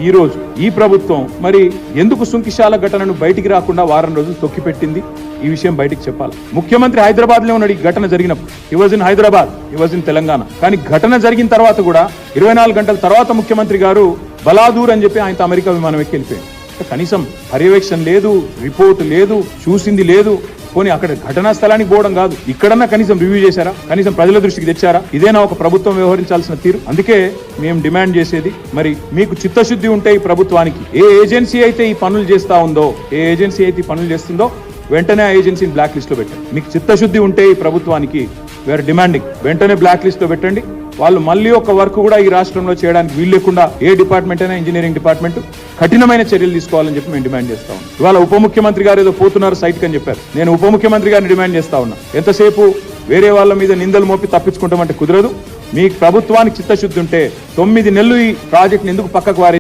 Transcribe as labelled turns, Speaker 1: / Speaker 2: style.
Speaker 1: ఈ రోజు ఈ ప్రభుత్వం మరి ఎందుకు సుంకిశాల ఘటనను బయటికి రాకుండా వారం రోజులు తొక్కిపెట్టింది? ఈ విషయం బయటికి చెప్పాలి. ముఖ్యమంత్రి హైదరాబాద్ లో ఉన్నాడు ఈ ఘటన జరిగినప్పుడు. హి was in Hyderabad, he was in Telangana. కానీ ఘటన జరిగిన తర్వాత కూడా 24 గంటల తర్వాత ముఖ్యమంత్రి గారు బలాదూర్ అని చెప్పి ఆయనతో అమెరికా విమానం ఎక్కి వెళ్ళిపోయాడు. కనీసం పర్యవేక్షణ లేదు, రిపోర్ట్ లేదు, చూసింది లేదు. పోనీ అక్కడ ఘటనా స్థలానికి పోవడం కాదు, ఇక్కడన్నా కనీసం రివ్యూ చేశారా? కనీసం ప్రజల దృష్టికి తెచ్చారా? ఇదేనా ఒక ప్రభుత్వం వ్యవహరించాల్సిన తీరు? అందుకే మేము డిమాండ్ చేసేది, మరి మీకు చిత్తశుద్ధి ఉంటే ఈ ప్రభుత్వానికి ఏ ఏజెన్సీ అయితే ఈ పనులు చేస్తా ఉందో, ఏ ఏజెన్సీ అయితే ఈ పనులు చేస్తుందో వెంటనే ఆ ఏజెన్సీని బ్లాక్ లిస్ట్ లో పెట్టండి. మీకు చిత్తశుద్ధి ఉంటే ఈ ప్రభుత్వానికి వేరే డిమాండింగ్ వెంటనే బ్లాక్ లిస్ట్ లో పెట్టండి. వాళ్ళు మళ్ళీ ఒక వర్క్ కూడా ఈ రాష్ట్రంలో చేయడానికి వీలు లేకుండా ఏ డిపార్ట్మెంట్ అయినా ఇంజనీరింగ్ డిపార్ట్మెంట్ కఠినమైన చర్యలు తీసుకోవాలని చెప్పి మేము డిమాండ్ చేస్తా ఉన్నాం. ఇవాళ ఉప ముఖ్యమంత్రి గారు ఏదో పోతున్నారు సైట్ అని చెప్పారు. నేను ఉప ముఖ్యమంత్రి గారిని డిమాండ్ చేస్తా ఉన్నా, ఎంతసేపు వేరే వాళ్ళ మీద నిందలు మోపి తప్పించుకుంటామంటే కుదరదు. మీ ప్రభుత్వానికి చిత్తశుద్ధి ఉంటే 9 నెలలు ఈ ప్రాజెక్ట్ని ఎందుకు పక్కకు వారి